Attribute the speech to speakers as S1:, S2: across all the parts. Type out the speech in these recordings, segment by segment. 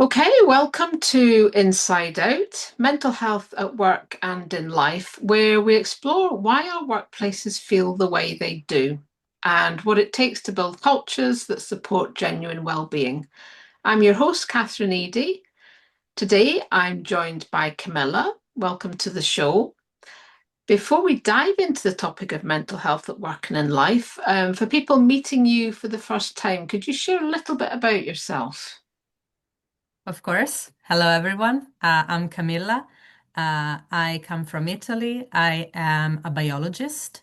S1: Okay, welcome to Inside Out, mental health at work and in life, where we explore why our workplaces feel the way they do and what it takes to build cultures that support genuine well-being. I'm your host, Catherine Eady. Today, I'm joined by Camilla. Welcome to the show. Before we dive into the topic of mental health at work and in life, for people meeting you for the first time, could you share a little bit about yourself?
S2: Of course. Hello, everyone. I'm Camilla. I come from Italy. I am a biologist.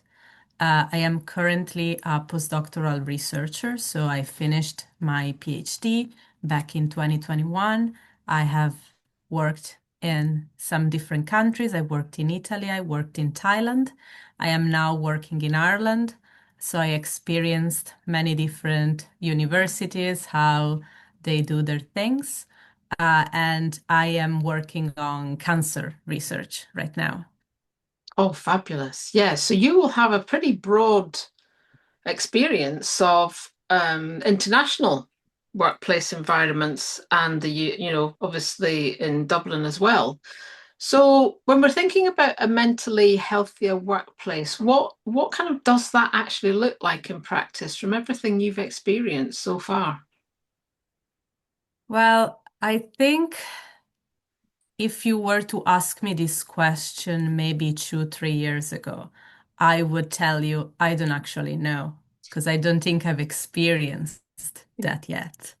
S2: I am currently a postdoctoral researcher. So I finished my PhD back in 2021. I have worked in some different countries. I worked in Italy. I worked in Thailand. I am now working in Ireland. So I experienced many different universities, how they do their things. And I am working on cancer research right now.
S1: Oh, fabulous. Yeah, so you will have a pretty broad experience of international workplace environments and obviously in Dublin as well. So when we're thinking about a mentally healthier workplace, what kind of does that actually look like in practice from everything you've experienced so far?
S2: Well, I think if you were to ask me this question maybe 2, 3 years ago, I would tell you I don't actually know because I don't think I've experienced that yet.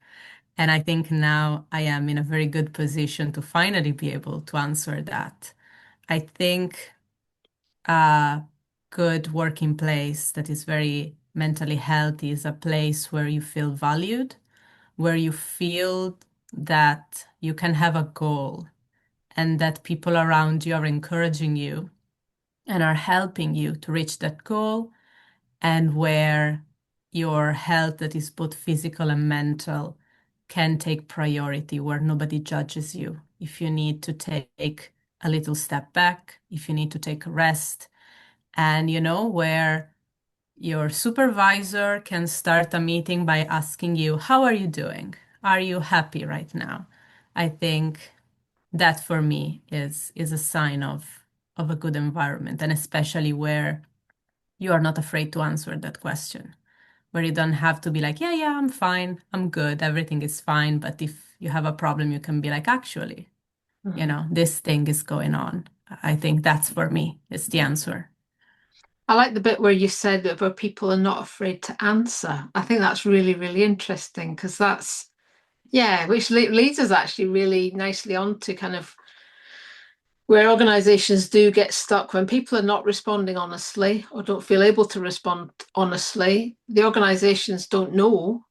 S2: And I think now I am in a very good position to finally be able to answer that. I think a good working place that is very mentally healthy is a place where you feel valued, where you feel that you can have a goal and that people around you are encouraging you and are helping you to reach that goal, and where your health, that is both physical and mental, can take priority, where nobody judges you. If you need to take a little step back, if you need to take a rest, and where your supervisor can start a meeting by asking you, how are you doing? Are you happy right now? I think that for me is a sign of a good environment, and especially where you are not afraid to answer that question, where you don't have to be like, yeah, yeah, I'm fine, I'm good, everything is fine. But if you have a problem, you can be like, actually,
S1: Mhm.
S2: this thing is going on. I think that's for me, is the answer.
S1: I like the bit where you said that where people are not afraid to answer. I think that's really, really interesting because that's, yeah, which leads us actually really nicely on to kind of where organizations do get stuck when people are not responding honestly or don't feel able to respond honestly. The organizations don't know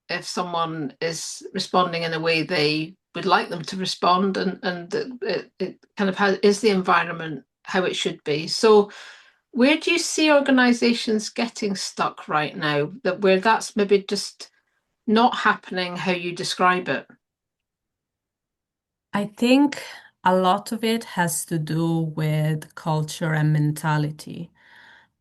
S1: if someone is responding in a way they would like them to respond, and it kind of has, is the environment how it should be. So where do you see organizations getting stuck right now, that where that's maybe just not happening how you describe it?
S2: I think a lot of it has to do with culture and mentality,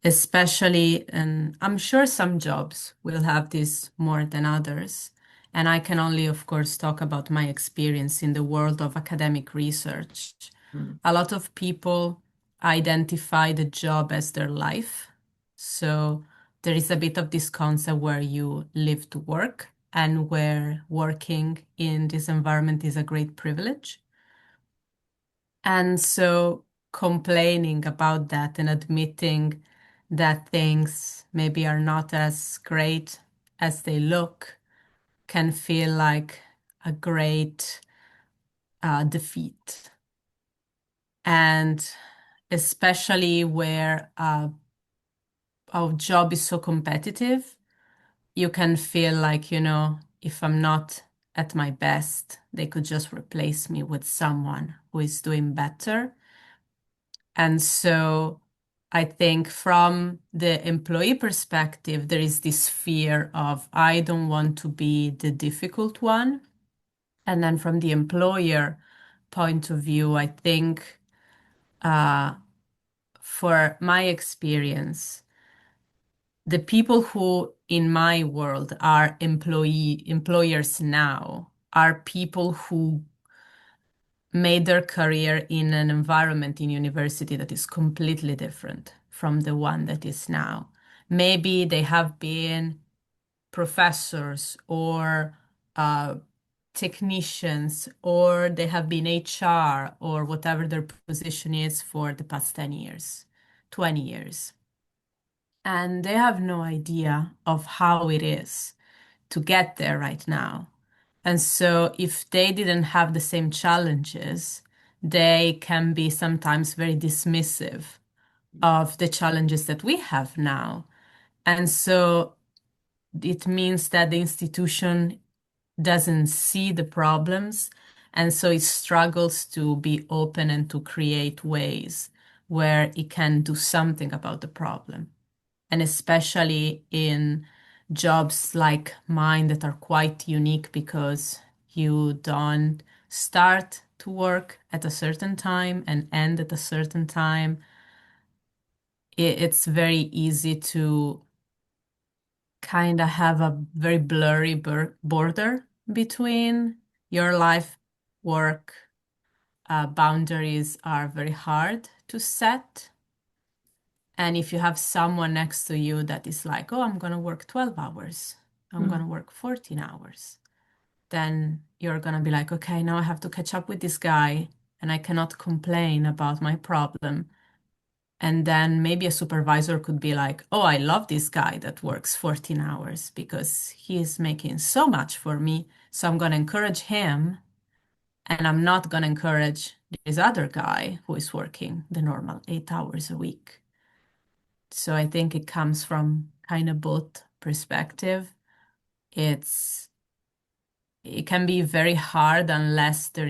S2: especially, and I'm sure some jobs will have this more than others. And I can only, of course, talk about my experience in the world of academic research.
S1: Mm.
S2: A lot of people identify the job as their life. So there is a bit of this concept where you live to work and where working in this environment is a great privilege. And so complaining about that and admitting that things maybe are not as great as they look can feel like a great defeat. And especially where our job is so competitive, you can feel like, if I'm not at my best, they could just replace me with someone who is doing better. And so I think from the employee perspective, there is this fear of, I don't want to be the difficult one. And then from the employer point of view, I think uh, for my experience, the people who in my world are employers now are people who made their career in an environment in university that is completely different from the one that is now. Maybe they have been professors or uh, technicians, or they have been HR or whatever their position is for the past 10 years, 20 years. And they have no idea of how it is to get there right now. And so if they didn't have the same challenges, they can be sometimes very dismissive of the challenges that we have now. And so it means that the institution doesn't see the problems, and so it struggles to be open and to create ways where it can do something about the problem. And especially in jobs like mine that are quite unique because you don't start to work at a certain time and end at a certain time, it's very easy to kind of have a very blurry border between your life work. Boundaries are very hard to set. And if you have someone next to you that is like, oh, I'm going to work 12 hours, I'm going
S1: Mm.
S2: to work 14 hours, then you're going to be like, okay, now I have to catch up with this guy and I cannot complain about my problem. And then maybe a supervisor could be like, oh, I love this guy that works 14 hours because he is making so much for me. So I'm going to encourage him, and I'm not going to encourage this other guy who is working the normal 8 hours a week. So I think it comes from kind of both perspective. It's it can be very hard unless the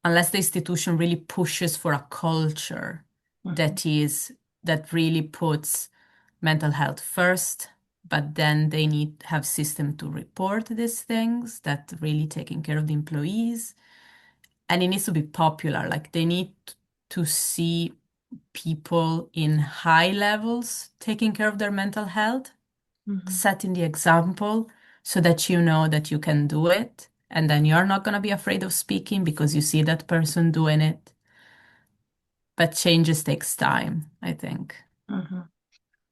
S2: institution really pushes for a culture
S1: Mhm.
S2: that is that really puts mental health first, but then they need to have system to report these things that really taking care of the employees. And it needs to be popular. Like they need to see people in high levels taking care of their mental health,
S1: Mhm.
S2: setting the example so that you know that you can do it. And then you're not going to be afraid of speaking because you see that person doing it. But changes takes time, I think.
S1: Mhm.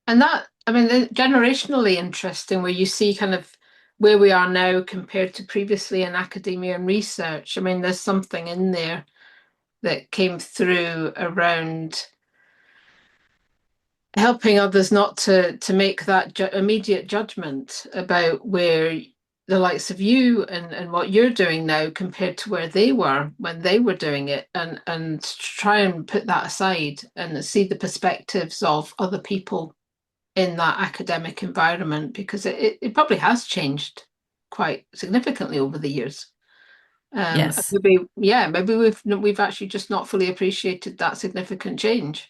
S1: And that, I mean, generationally interesting, where you see kind of where we are now compared to previously in academia and research. I mean, there's something in there that came through around helping others not to make that immediate judgment about where the likes of you and what you're doing now compared to where they were when they were doing it, and try and put that aside and see the perspectives of other people in that academic environment, because it probably has changed quite significantly over the years.
S2: Yes.
S1: Maybe, yeah, maybe we've actually just not fully appreciated that significant change.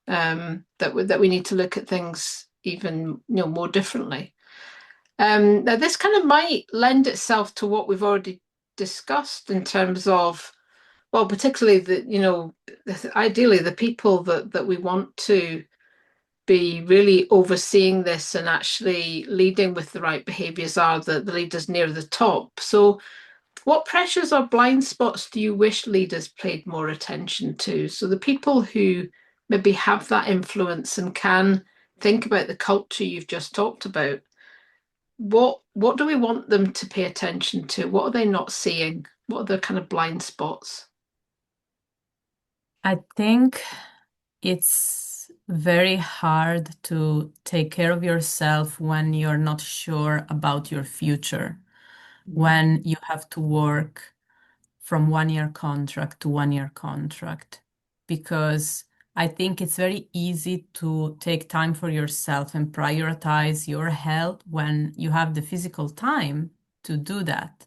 S1: That we need to look at things even more differently. Now, this kind of might lend itself to what we've already discussed in terms of, well, particularly ideally the people that we want to be really overseeing this and actually leading with the right behaviours are the leaders near the top. So what pressures or blind spots do you wish leaders paid more attention to? So the people who maybe have that influence and can think about the culture you've just talked about, what do we want them to pay attention to? What are they not seeing? What are the kind of blind spots?
S2: I think it's very hard to take care of yourself when you're not sure about your future,
S1: Mm.
S2: when you have to work from 1 year contract to 1 year contract, because I think it's very easy to take time for yourself and prioritize your health when you have the physical time to do that.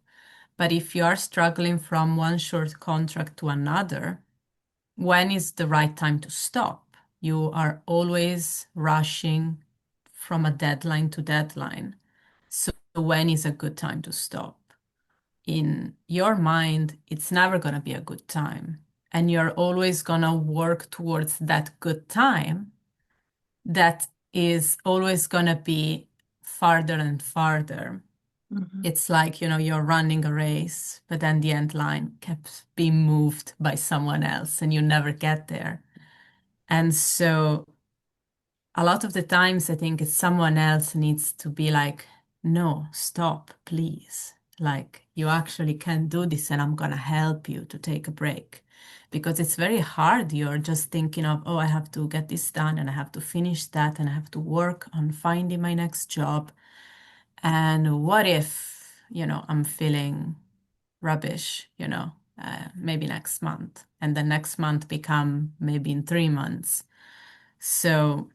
S2: But if you are struggling from one short contract to another, when is the right time to stop? You are always rushing from a deadline to deadline. So when is a good time to stop? In your mind, it's never going to be a good time. And you're always going to work towards that good time that is always going to be farther and farther.
S1: Mhm.
S2: It's like, you're running a race, but then the end line kept being moved by someone else and you never get there. And so a lot of the times I think it's someone else needs to be like, no, stop, please. Like, you actually can do this and I'm gonna help you to take a break. Because it's very hard. You're just thinking of, oh, I have to get this done and I have to finish that and I have to work on finding my next job. And what if, I'm feeling rubbish, maybe next month, and the next month become maybe in 3 months. So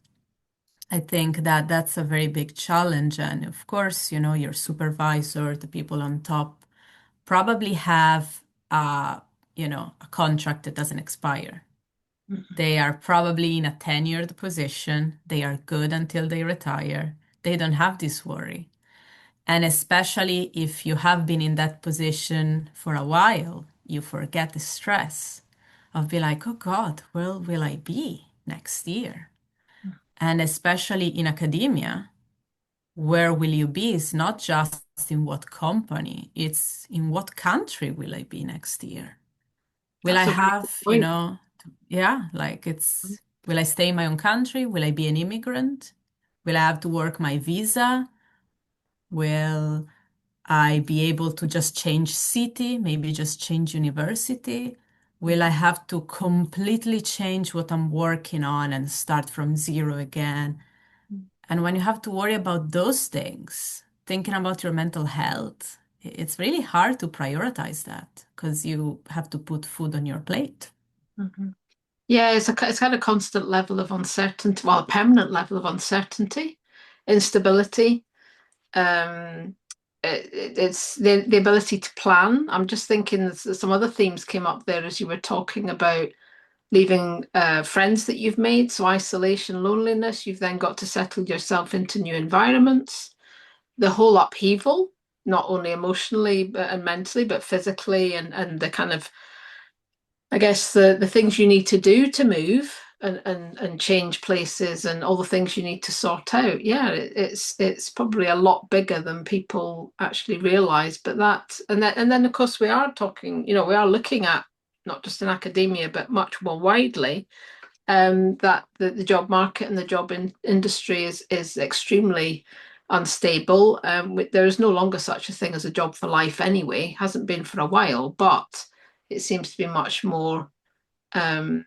S2: I think that that's a very big challenge. And of course, your supervisor, the people on top probably have a contract that doesn't expire.
S1: Mhm.
S2: They are probably in a tenured position. They are good until they retire. They don't have this worry. And especially if you have been in that position for a while, you forget the stress of be like, oh God, where will I be next year? And especially in academia, where will you be is not just in what company, it's in what country will I be next year? Will I
S1: That's a very good
S2: have,
S1: point.
S2: yeah, like will I stay in my own country? Will I be an immigrant? Will I have to work my visa? Will I be able to just change city, maybe just change university? Will I
S1: Mhm.
S2: have to completely change what I'm working on and start from zero again? And when you have to worry about those things, thinking about your mental health, it's really hard to prioritize that because you have to put food on your plate.
S1: Mhm. Yeah, it's kind of constant level of uncertainty, well, a permanent level of uncertainty, instability. Um, it's the ability to plan. I'm just thinking some other themes came up there as you were talking about leaving friends that you've made, so isolation, loneliness. You've then got to settle yourself into new environments. The whole upheaval, not only emotionally and mentally, but physically, and the kind of, I guess, the things you need to do to move and change places and all the things you need to sort out. Yeah, it's probably a lot bigger than people actually realize. But and then of course we are talking, we are looking at not just in academia, but much more widely, that the job market and the job industry is extremely unstable. There is no longer such a thing as a job for life anyway. Hasn't been for a while, but it seems to be um,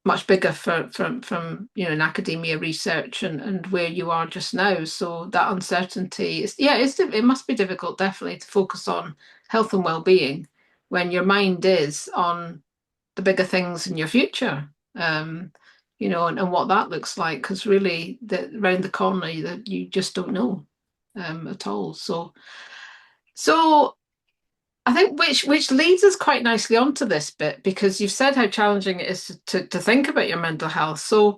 S1: much bigger from in academia research and where you are just now. So that uncertainty is, yeah, it must be difficult definitely to focus on health and well-being when your mind is on the bigger things in your future. Um, and what that looks like, because really, around the corner, you just don't know at all. So I think which leads us quite nicely onto this bit because you've said how challenging it is to think about your mental health. So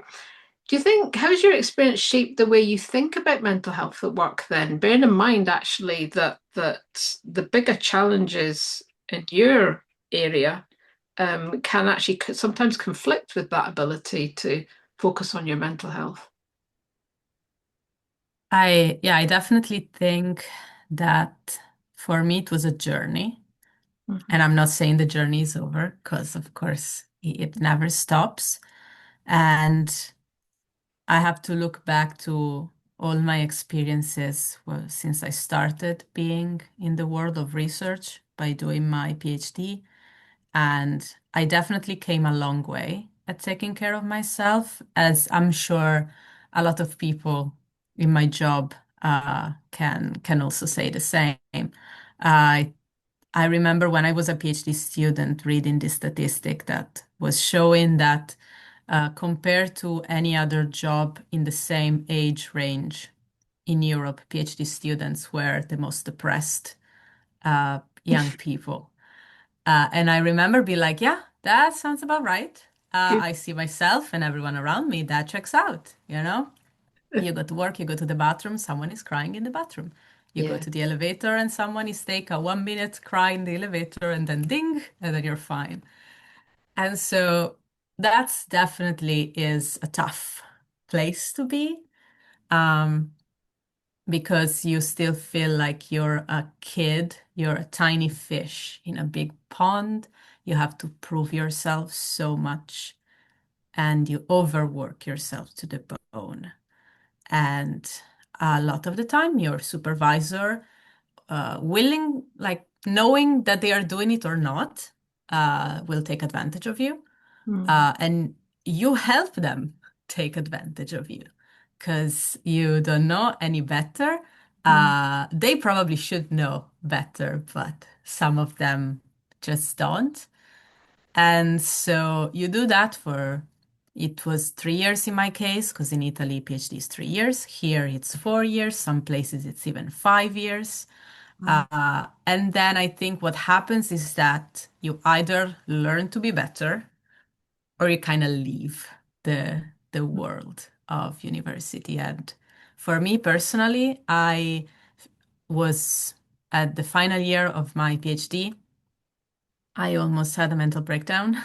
S1: do you think how's your experience shaped the way you think about mental health at work then? Bearing in mind actually that the bigger challenges in your area can actually sometimes conflict with that ability to focus on your mental health.
S2: I definitely think that for me it was a journey. And
S1: Mhm.
S2: I'm not saying the journey is over because, of course, it never stops. And I have to look back to all my experiences since I started being in the world of research by doing my PhD. And I definitely came a long way at taking care of myself, as I'm sure a lot of people in my job can also say the same. I I remember when I was a PhD student reading this statistic that was showing that compared to any other job in the same age range in Europe, PhD students were the most depressed young people. And I remember being like, yeah, that sounds about right.
S1: Good.
S2: I see myself and everyone around me, that checks out, you know? You go to work, you go to the bathroom, someone is crying in the bathroom. You go
S1: Yeah.
S2: to the elevator and someone is take a 1 minute cry in the elevator and then ding, and then you're fine. And so that's definitely is a tough place to be. Um, because you still feel like you're a kid, you're a tiny fish in a big pond. You have to prove yourself so much and you overwork yourself to the bone. And a lot of the time, your supervisor, willing, like knowing that they are doing it or not, will take advantage of you.
S1: Mm,
S2: And you help them take advantage of you because you don't know any better.
S1: mm,
S2: They probably should know better, but some of them just don't. And so you do that for, it was 3 years in my case, because in Italy, PhD is 3 years. Here it's 4 years. Some places it's even 5 years.
S1: mm,
S2: And then I think what happens is that you either learn to be better or you kind of leave the world of university. And for me personally, I was at the final year of my PhD. I almost had a mental breakdown.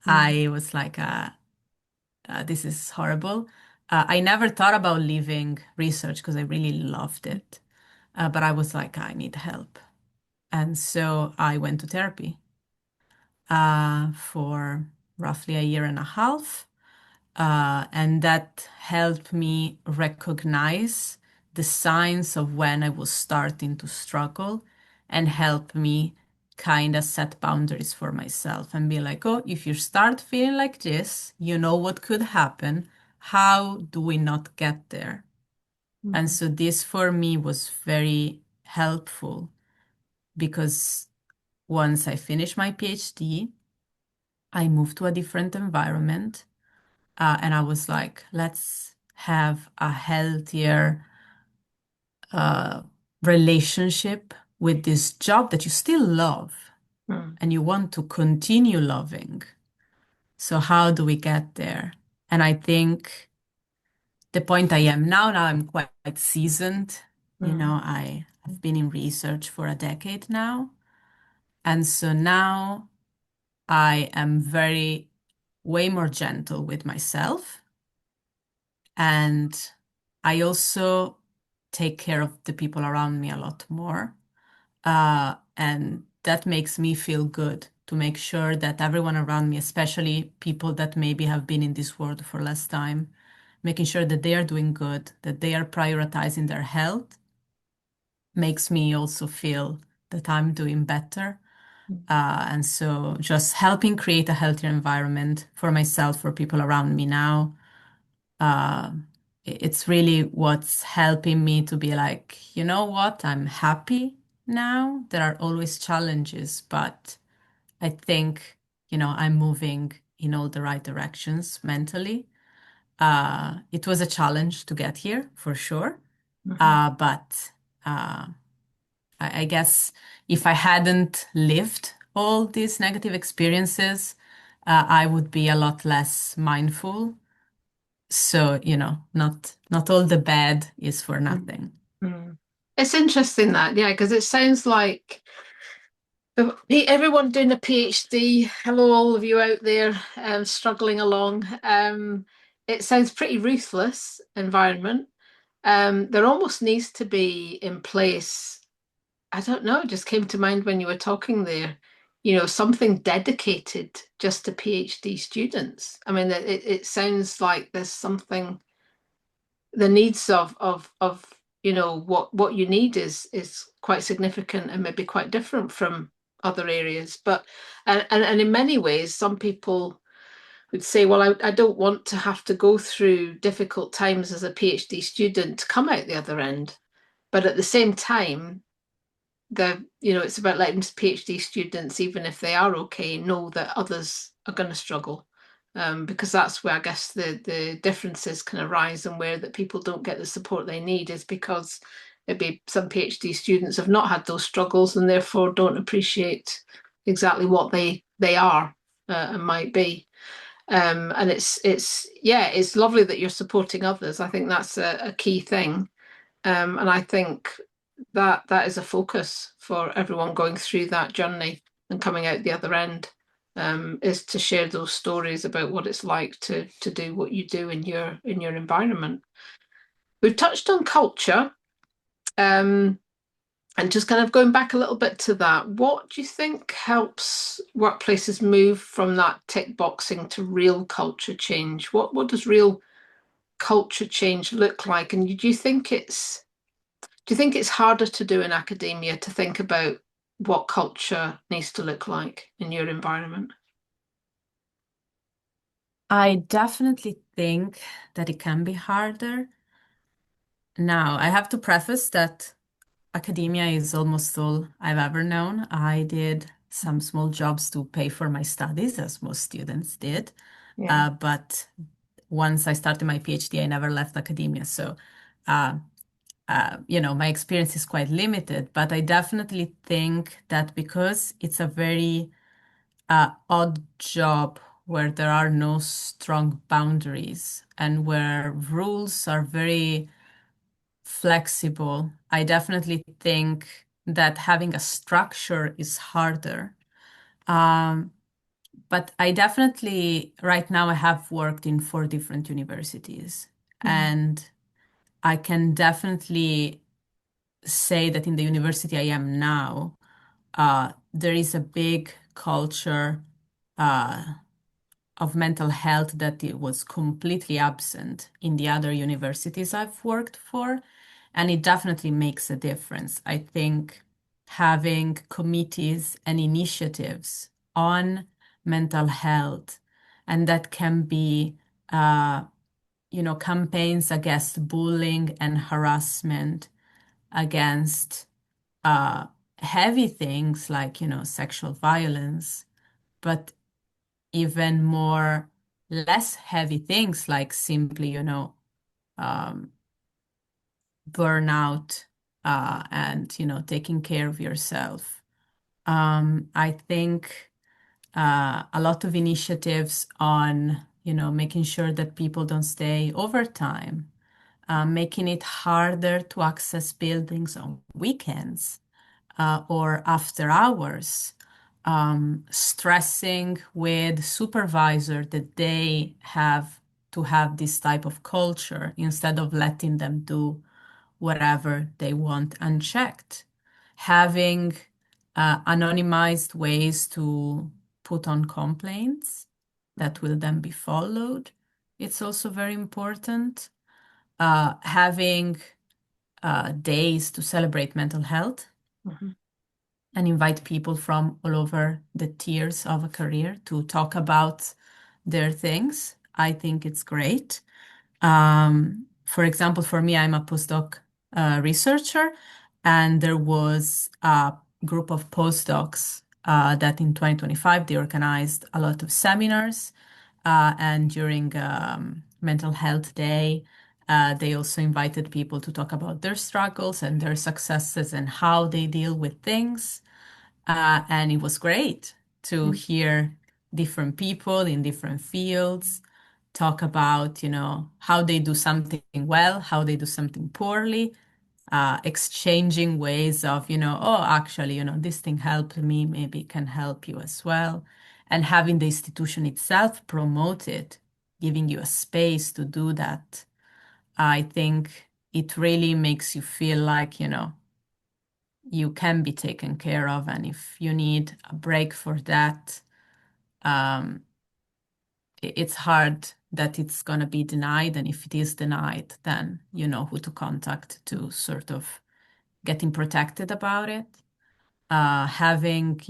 S1: mm,
S2: I was like, this is horrible. I never thought about leaving research because I really loved it. But I was like, I need help. And so I went to therapy for roughly a year and a half. And that helped me recognize the signs of when I was starting to struggle and help me kind of set boundaries for myself and be like, oh, if you start feeling like this, you know what could happen. How do we not get there? And
S1: mm,
S2: so this for me was very helpful because once I finished my PhD, I moved to a different environment. And I was like, let's have a healthier uh, relationship with this job that you still love
S1: mm,
S2: and you want to continue loving. So, how do we get there? And I think the point I am now I'm quite seasoned.
S1: mm,
S2: I've been in research for a decade now. And so now I am way more gentle with myself. And I also take care of the people around me a lot more. And that makes me feel good to make sure that everyone around me, especially people that maybe have been in this world for less time, making sure that they are doing good, that they are prioritizing their health, makes me also feel that I'm doing better. And so just helping create a healthier environment for myself, for people around me now, uh, it's really what's helping me to be like, you know what, I'm happy now. There are always challenges, but I think, I'm moving in all the right directions mentally. It was a challenge to get here for sure.
S1: mhm,
S2: But uh, I guess if I hadn't lived all these negative experiences, I would be a lot less mindful. So, not all the bad is for
S1: mm,
S2: nothing.
S1: mm. It's interesting that, yeah, because it sounds like everyone doing a PhD. Hello, all of you out there struggling along. It sounds pretty ruthless environment. There almost needs to be in place. I don't know, it just came to mind when you were talking there, something dedicated just to PhD students. I mean, it sounds like there's something, the needs of what you need is quite significant and maybe quite different from other areas. But and in many ways, some people would say, well, I don't want to have to go through difficult times as a PhD student to come out the other end. But at the same time, it's about letting PhD students, even if they are okay, know that others are going to struggle. Because that's where I guess the differences can arise, and where that people don't get the support they need is because maybe some PhD students have not had those struggles and therefore don't appreciate exactly what they are and might be. And it's yeah, it's lovely that you're supporting others. I think that's a key thing. And I think that is a focus for everyone going through that journey and coming out the other end, is to share those stories about what it's like to do what you do in your environment. We've touched on culture. Um, and just kind of going back a little bit to that, what do you think helps workplaces move from that tick boxing to real culture change? What does real culture change look like? And do you think it's harder to do in academia to think about what culture needs to look like in your environment?
S2: I definitely think that it can be harder. Now, I have to preface that academia is almost all I've ever known. I did some small jobs to pay for my studies, as most students did.
S1: Yeah.
S2: But once I started my PhD, I never left academia. So, uh, my experience is quite limited. But I definitely think that because it's a very odd job where there are no strong boundaries and where rules are very flexible, I definitely think that having a structure is harder. Um, but I definitely, right now, I have worked in four different universities,
S1: Mm,
S2: and I can definitely say that in the university I am now, there is a big culture uh, of mental health that it was completely absent in the other universities I've worked for. And it definitely makes a difference. I think having committees and initiatives on mental health, and that can be, uh, campaigns against bullying and harassment, against uh, heavy things like, sexual violence, but even more less heavy things like simply, um, burnout and, taking care of yourself. I think a lot of initiatives on, making sure that people don't stay overtime, making it harder to access buildings on weekends or after hours, stressing with supervisor that they have to have this type of culture instead of letting them do whatever they want unchecked, having anonymized ways to put on complaints that will then be followed. It's also very important. Having days to celebrate mental health
S1: mhm,
S2: and invite people from all over the tiers of a career to talk about their things. I think it's great. For example, for me, I'm a postdoc researcher, and there was a group of postdocs that in 2025 they organized a lot of seminars, and during Mental Health Day, they also invited people to talk about their struggles and their successes and how they deal with things. And it was great to
S1: mm,
S2: hear different people in different fields talk about, how they do something well, how they do something poorly, exchanging ways of, oh, actually, this thing helped me, maybe it can help you as well. And having the institution itself promote it, giving you a space to do that, I think it really makes you feel like, you can be taken care of. And if you need a break for that, um, it's hard that it's going to be denied. And if it is denied, then you know who to contact to sort of getting protected about it. Having,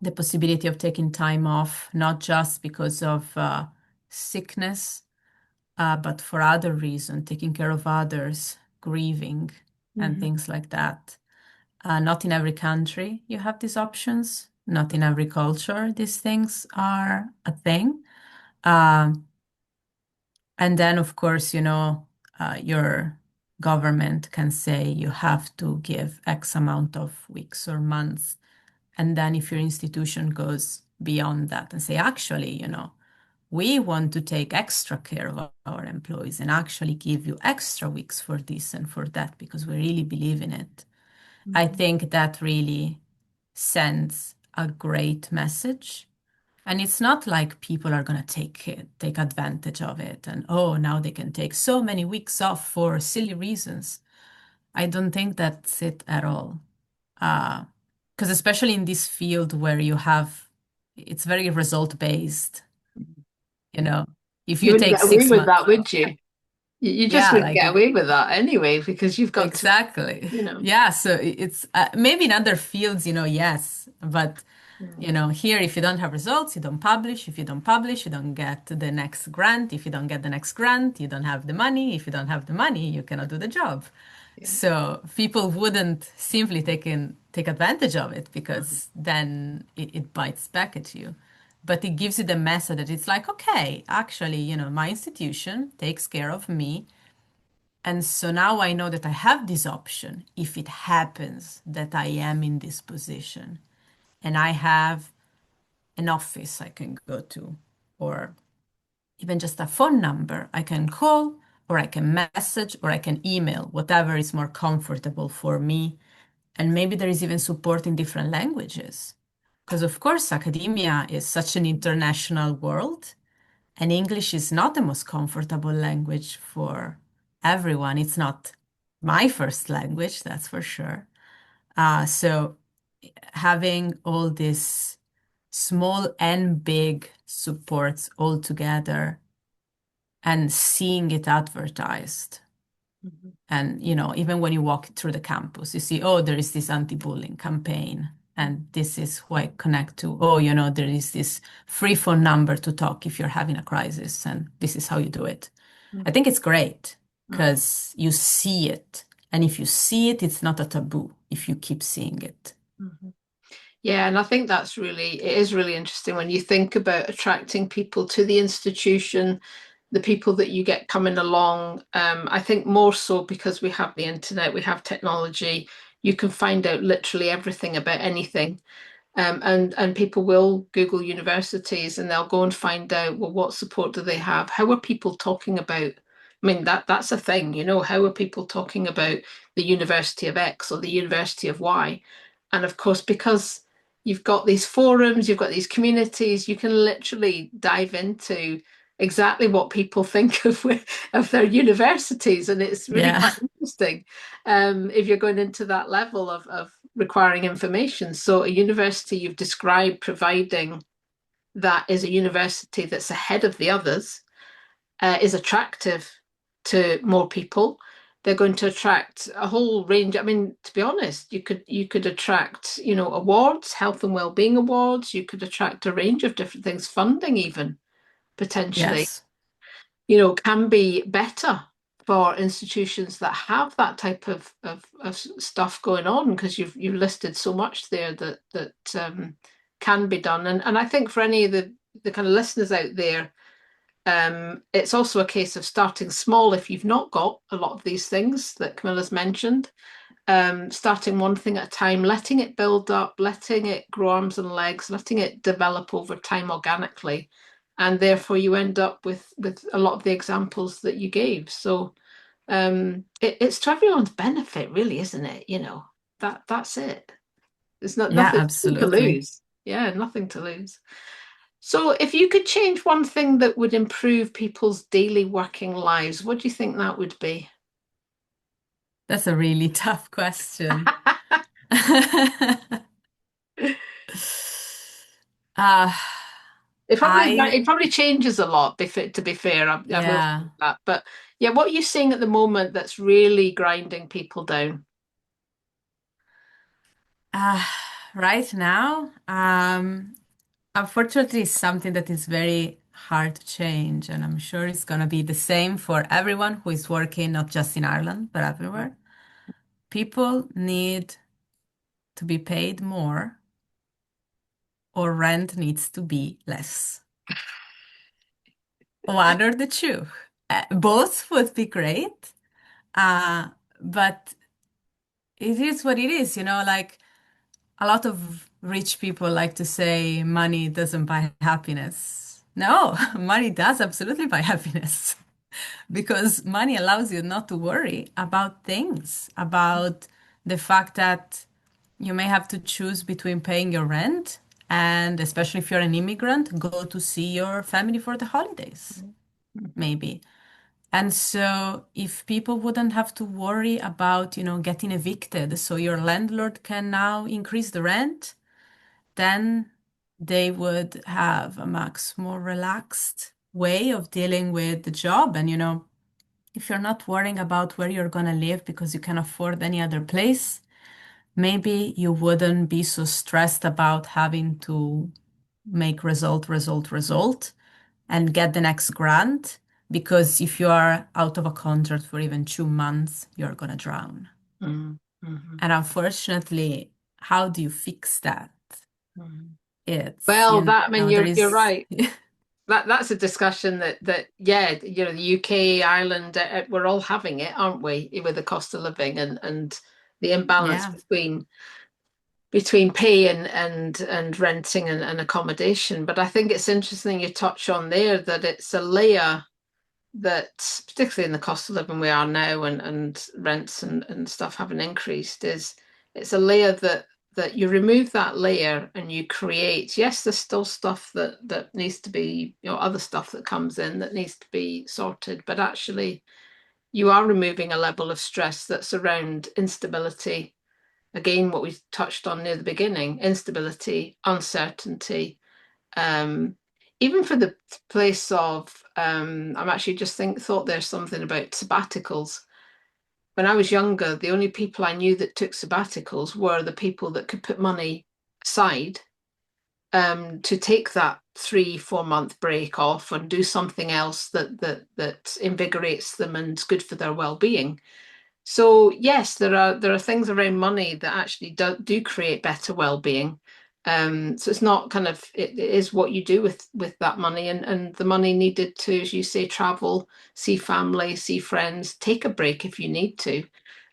S2: the possibility of taking time off, not just because of sickness, but for other reasons, taking care of others, grieving, and
S1: mhm,
S2: things like that. Not in every country you have these options. Not in every culture these things are a thing. Um, and then, of course, your government can say you have to give X amount of weeks or months. And then if your institution goes beyond that and say, actually, we want to take extra care of our employees and actually give you extra weeks for this and for that because we really believe in it. I
S1: mhm,
S2: think that really sends a great message. And it's not like people are going to take advantage of it and, oh, now they can take so many weeks off for silly reasons. I don't think that's it at all. Because especially in this field where it's very result based, you know, if
S1: You
S2: you
S1: wouldn't
S2: take
S1: get away
S2: six
S1: with
S2: months
S1: that,
S2: off,
S1: would you? You just
S2: yeah,
S1: wouldn't
S2: like
S1: get away with that anyway, because you've got to,
S2: exactly.
S1: you know.
S2: Yeah, so it's maybe in other fields, yes, but
S1: Mm,
S2: here if you don't have results, you don't publish. If you don't publish, you don't get the next grant. If you don't get the next grant, you don't have the money. If you don't have the money, you cannot do the job.
S1: yeah.
S2: So people wouldn't simply take advantage of it
S1: Mhm,
S2: because then it bites back at you. But it gives you the message that it's like, okay, actually, my institution takes care of me. And so now I know that I have this option if it happens that I am in this position and I have an office I can go to, or even just a phone number I can call, or I can message, or I can email, whatever is more comfortable for me. And maybe there is even support in different languages. Because, of course, academia is such an international world, and English is not the most comfortable language for everyone. It's not my first language, that's for sure. So having all these small and big supports all together and seeing it advertised.
S1: mhm,
S2: And, even when you walk through the campus, you see, oh, there is this anti-bullying campaign. And this is who I connect to. Oh, there is this free phone number to talk if you're having a crisis, and this is how you do it. I
S1: mhm,
S2: think it's great
S1: mhm,
S2: because you see it. And if you see it, it's not a taboo if you keep seeing it.
S1: mhm. Yeah, and I think it is really interesting when you think about attracting people to the institution, the people that you get coming along. I think more so because we have the internet, we have technology, you can find out literally everything about anything. And people will Google universities and they'll go and find out, well, what support do they have? How are people talking about? I mean, that's a thing, how are people talking about the University of X or the University of Y? And of course, because you've got these forums, you've got these communities, you can literally dive into exactly what people think of their universities, and it's really
S2: Yeah.
S1: quite interesting if you're going into that level of requiring information. So a university you've described providing that is a university that's ahead of the others is attractive to more people. They're going to attract a whole range. I mean, to be honest, you could attract, awards, health and well-being awards. You could attract a range of different things, funding even potentially,
S2: Yes.
S1: can be better for institutions that have that type of stuff going on, because you've listed so much there that can be done. And I think for any of the kind of listeners out there, it's also a case of starting small if you've not got a lot of these things that Camilla's mentioned. Starting one thing at a time, letting it build up, letting it grow arms and legs, letting it develop over time organically, and therefore you end up with a lot of the examples that you gave. So it's to everyone's benefit, really, isn't it? That's it. There's not
S2: Yeah,
S1: nothing to
S2: absolutely.
S1: lose. Yeah, nothing to lose. So if you could change one thing that would improve people's daily working lives, what do you think that would be?
S2: That's a really tough question. Uh,
S1: It
S2: I,
S1: probably changes a lot. To be fair, I will say
S2: yeah,
S1: that. But yeah, what are you seeing at the moment that's really grinding people down?
S2: uh, right now, unfortunately, it's something that is very hard to change, and I'm sure it's gonna be the same for everyone who is working, not just in Ireland, but everywhere. People need to be paid more, or rent needs to be less. One or the two. Both would be great, uh, but it is what it is, like a lot of rich people like to say money doesn't buy happiness. No, money does absolutely buy happiness because money allows you not to worry about things, about the fact that you may have to choose between paying your rent and, especially if you're an immigrant, go to see your family for the holidays, maybe. And so if people wouldn't have to worry about, getting evicted, so your landlord can now increase the rent, then they would have a much more relaxed way of dealing with the job. And, if you're not worrying about where you're going to live because you can afford any other place, maybe you wouldn't be so stressed about having to make result, result, result and get the next grant. Because if you are out of a contract for even 2 months, you're going to drown.
S1: Mm, mhm,
S2: And unfortunately, how do you fix that?
S1: mhm.
S2: It's,
S1: Well, that I mean,
S2: there
S1: you're
S2: is,
S1: right. That's a discussion that yeah, the UK, Ireland, we're all having it, aren't we? With the cost of living and the imbalance
S2: yeah,
S1: between pay and renting and accommodation. But I think it's interesting you touch on there that it's a layer that, particularly in the cost of living we are now and rents and stuff having increased, is it's a layer that you remove that layer and you create, yes, there's still stuff that needs to be, other stuff that comes in that needs to be sorted, but actually you are removing a level of stress that's around instability. Again, what we touched on near the beginning, instability, uncertainty, um, even for the place of, I'm actually just thought there's something about sabbaticals. When I was younger, the only people I knew that took sabbaticals were the people that could put money aside to take that 3, 4 month break off and do something else that invigorates them and is good for their well-being. So yes, there are things around money that actually do create better well-being. So it's not kind of it is what you do with that money and the money needed to, as you say, travel, see family, see friends, take a break if you need to.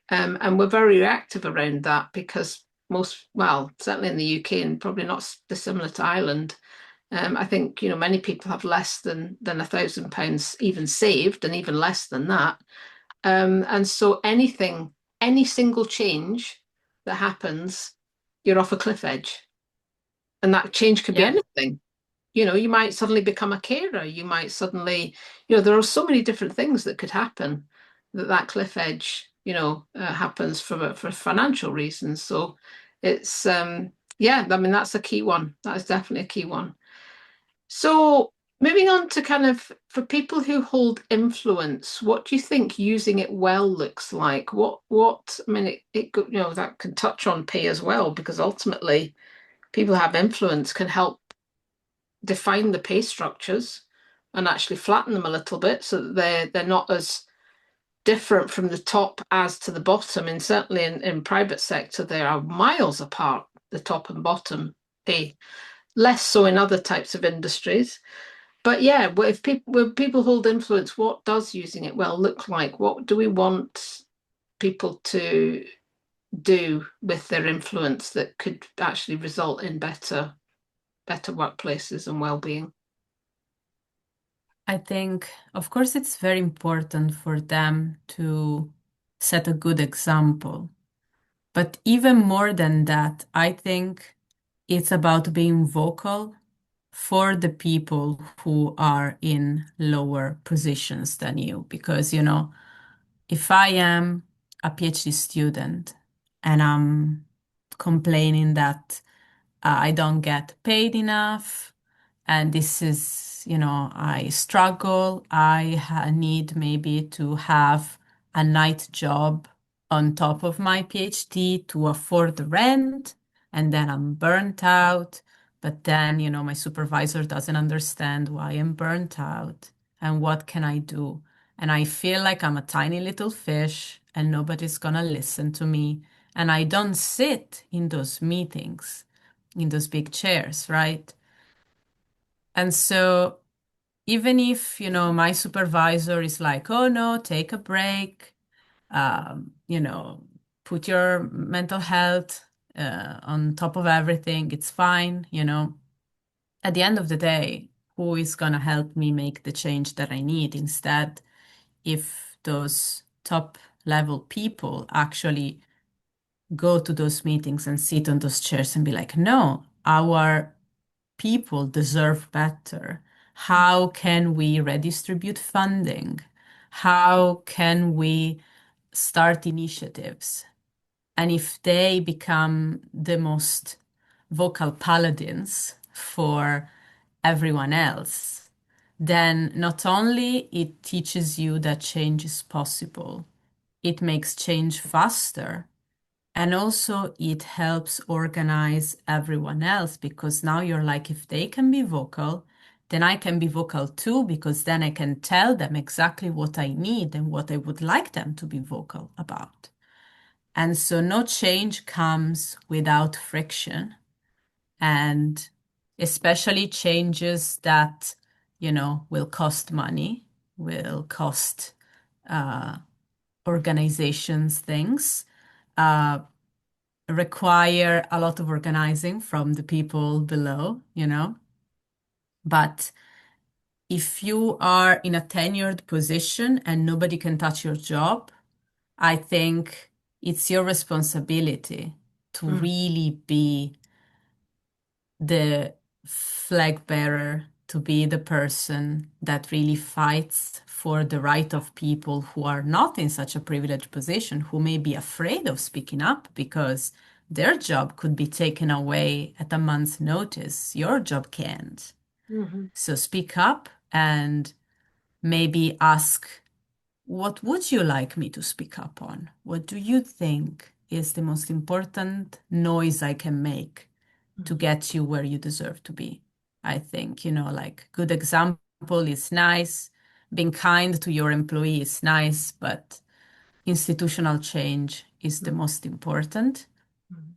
S1: And we're very reactive around that because well, certainly in the UK and probably not dissimilar to Ireland, I think many people have less than £1,000 even saved, and even less than that. And so any single change that happens, you're off a cliff edge. And that change could be
S2: yeah.
S1: anything. You might suddenly become a carer. You might suddenly, there are so many different things that could happen that cliff edge, happens for financial reasons. So it's, yeah, I mean, that's a key one. That is definitely a key one. So, moving on to kind of for people who hold influence, what do you think using it well looks like? I mean, that can touch on pay as well, because ultimately people who have influence can help define the pay structures and actually flatten them a little bit so that they're not as different from the top as to the bottom. And certainly in private sector, they are miles apart, the top and bottom pay. Less so in other types of industries. But yeah, if people when people hold influence, what does using it well look like? What do we want people to do with their influence that could actually result in better workplaces and well-being?
S2: I think, of course, it's very important for them to set a good example. But even more than that, I think it's about being vocal for the people who are in lower positions than you. Because, if I am a PhD student and I'm complaining that I don't get paid enough, and this is, I struggle, need maybe to have a night job on top of my PhD to afford the rent, and then I'm burnt out. But then, my supervisor doesn't understand why I'm burnt out and what can I do. And I feel like I'm a tiny little fish and nobody's gonna listen to me. And I don't sit in those meetings, in those big chairs, right? And so even if, my supervisor is like, oh no, take a break, you know, put your mental health on top of everything, it's fine, at the end of the day, who is going to help me make the change that I need instead? If those top level people actually go to those meetings and sit on those chairs and be like, no, our people deserve better. How can we redistribute funding? how can we start initiatives? And if they become the most vocal paladins for everyone else, then not only it teaches you that change is possible, it makes change faster, and also it helps organize everyone else because now you're like, if they can be vocal, then I can be vocal too, because then I can tell them exactly what I need and what I would like them to be vocal about. And so no change comes without friction, and especially changes that, will cost money, will cost uh, organizations things, uh, require a lot of organizing from the people below. But if you are in a tenured position and nobody can touch your job, I think it's your responsibility to
S1: Mm,
S2: really be the flag bearer, to be the person that really fights for the right of people who are not in such a privileged position, who may be afraid of speaking up because their job could be taken away at a month's notice. Your job can't.
S1: mhm,
S2: So speak up and maybe ask, what would you like me to speak up on? What do you think is the most important noise I can make to
S1: mhm,
S2: get you where you deserve to be? I think, like good example is nice. Being kind to your employee is nice, but institutional change is the
S1: mhm,
S2: most important.
S1: mhm,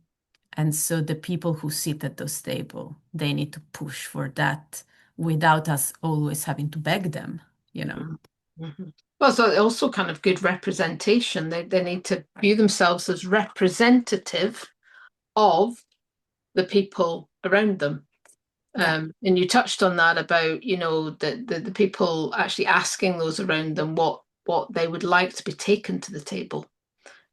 S2: And so the people who sit at those table, they need to push for that without us always having to beg them.
S1: mhm, mhm. Well, so also kind of good representation. They need to view themselves as representative of the people around them.
S2: Yeah.
S1: And you touched on that about, the people actually asking those around them what they would like to be taken to the table.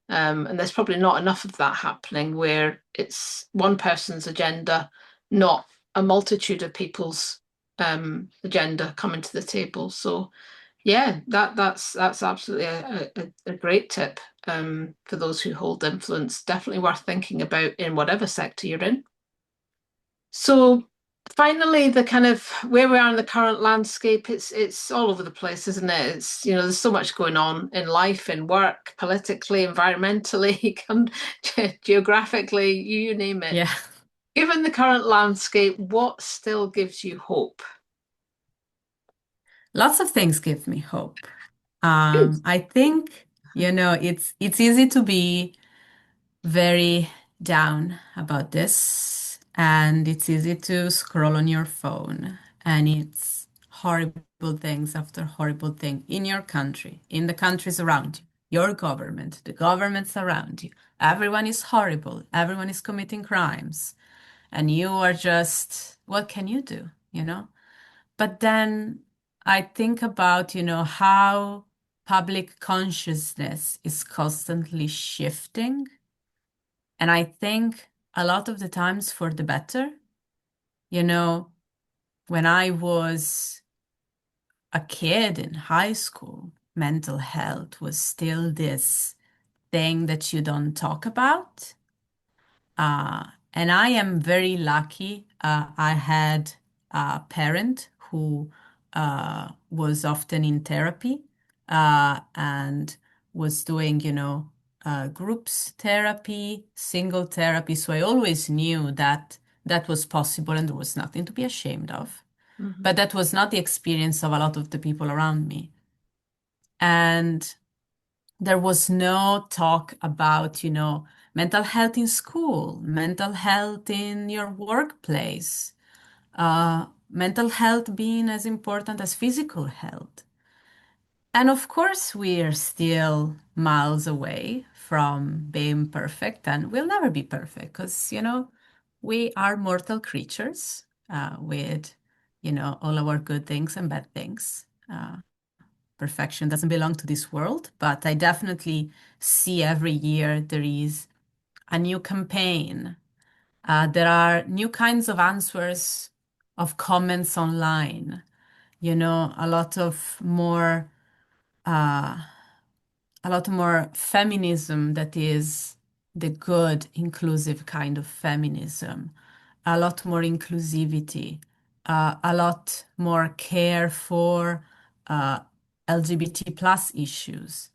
S1: And there's probably not enough of that happening where it's one person's agenda, not a multitude of people's agenda coming to the table. So yeah, that's absolutely a great tip for those who hold influence. Definitely worth thinking about in whatever sector you're in. So finally, the kind of where we are in the current landscape, it's all over the place, isn't it? It's, there's so much going on in life, in work, politically, environmentally, geographically, you name it.
S2: Yeah.
S1: Given the current landscape, what still gives you hope?
S2: Lots of things give me hope.
S1: Good.
S2: I think, it's easy to be very down about this, and it's easy to scroll on your phone, and it's horrible things after horrible thing in your country, in the countries around you, your government, the governments around you. Everyone is horrible. Everyone is committing crimes, and you are just, what can you do? But then I think about, how public consciousness is constantly shifting. And I think a lot of the times for the better. You know, when I was a kid in high school, mental health was still this thing that you don't talk about. And I am very lucky. I had a parent who was often in therapy and was doing, groups therapy, single therapy. So I always knew that that was possible and there was nothing to be ashamed of.
S1: Mhm,
S2: But that was not the experience of a lot of the people around me. And there was no talk about, mental health in school, mental health in your workplace, mental health being as important as physical health. And of course, we're still miles away from being perfect, and we'll never be perfect because, we are mortal creatures with, all our good things and bad things. Perfection doesn't belong to this world, but I definitely see every year there is a new campaign. There are new kinds of answers of comments online, a lot of more uh, a lot more feminism that is the good, inclusive kind of feminism, a lot more inclusivity, a lot more care for uh, LGBT plus issues,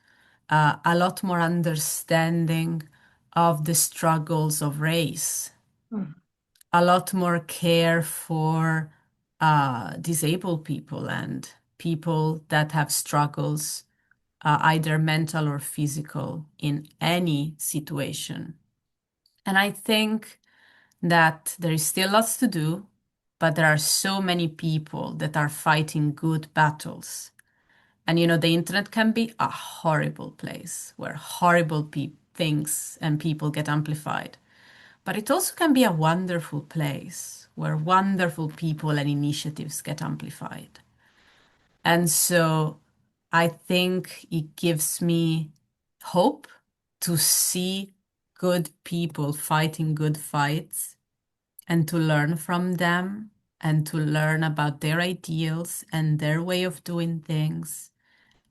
S2: a lot more understanding of the struggles of race,
S1: Mm.
S2: a lot more care for disabled people and people that have struggles, either mental or physical, in any situation. And I think that there is still lots to do, but there are so many people that are fighting good battles. And the internet can be a horrible place where horrible things and people get amplified. But it also can be a wonderful place where wonderful people and initiatives get amplified. And so I think it gives me hope to see good people fighting good fights and to learn from them and to learn about their ideals and their way of doing things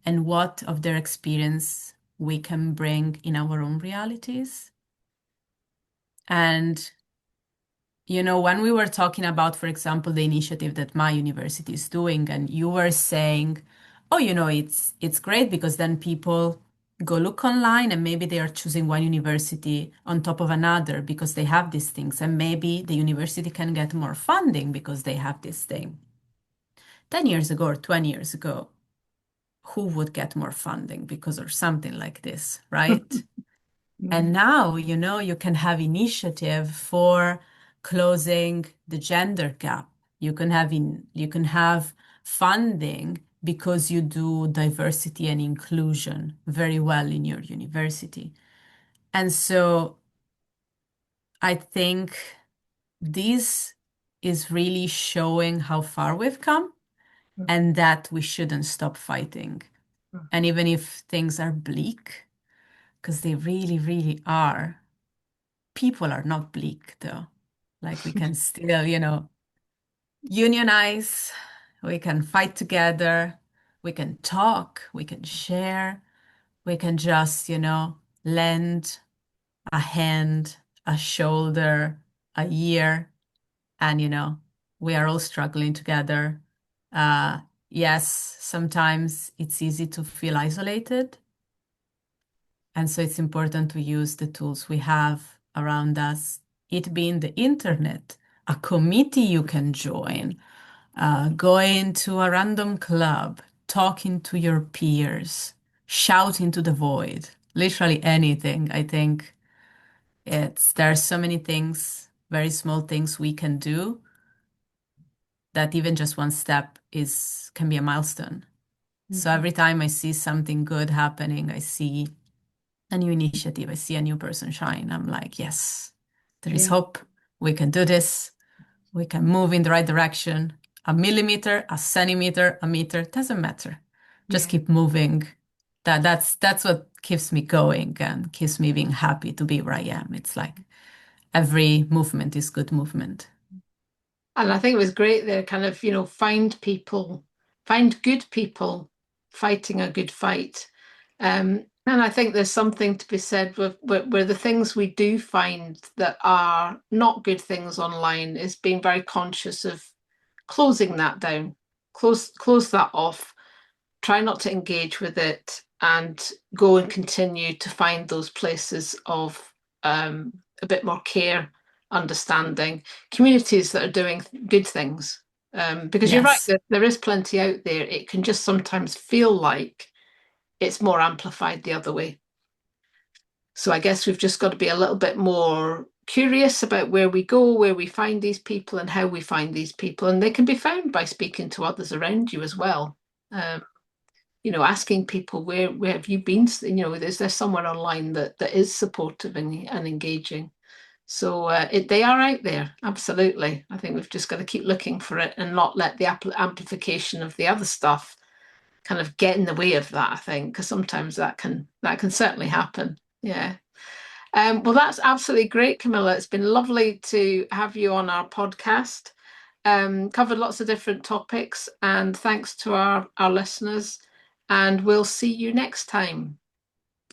S2: and what of their experience we can bring in our own realities. And when we were talking about, for example, the initiative that my university is doing, and you were saying, oh, it's great because then people go look online and maybe they are choosing one university on top of another because they have these things, and maybe the university can get more funding because they have this thing. 10 years ago or 20 years ago, who would get more funding because of something like this, right? And
S1: Mm.
S2: now, you can have initiative for closing the gender gap. You can have funding because you do diversity and inclusion very well in your university. And so I think this is really showing how far we've come and that we shouldn't stop fighting.
S1: Mm.
S2: And even if things are bleak, because they really, really are, people are not bleak though. Like we can still, unionize, we can fight together, we can talk, we can share, we can just, lend a hand, a shoulder, a ear, and, we are all struggling together. Uh, yes, sometimes it's easy to feel isolated. And so it's important to use the tools we have around us, it being the internet, a committee you can join, going to a random club, talking to your peers, shouting to the void, literally anything. I think there are so many things, very small things we can do that even just one step can be a milestone. So
S1: Mhm.
S2: every time I see something good happening, I see a new initiative, I see a new person shine. I'm like, yes, there is
S1: Yeah,
S2: hope. We can do this. We can move in the right direction. A millimeter, a centimeter, a meter, doesn't matter. Just
S1: yeah.
S2: keep moving. That's what keeps me going and keeps me being happy to be where I am. It's like every movement is good movement.
S1: And I think it was great there, kind of, find good people fighting a good fight. And I think there's something to be said where the things we do find that are not good things online is being very conscious of closing that down, close that off, try not to engage with it, and go and continue to find those places of a bit more care, understanding, communities that are doing good things. Because you're right,
S2: Yes.
S1: that there is plenty out there. It can just sometimes feel like it's more amplified the other way. So I guess we've just got to be a little bit more curious about where we go, where we find these people, and how we find these people. And they can be found by speaking to others around you as well. Um, asking people where have you been? Is there somewhere online that is supportive and engaging? So they are out there, absolutely. I think we've just got to keep looking for it and not let the amplification of the other stuff kind of get in the way of that. I think because sometimes that can certainly happen. Yeah. Well, that's absolutely great, Camilla. It's been lovely to have you on our podcast. Covered lots of different topics, and thanks to our listeners. and we'll see you next time.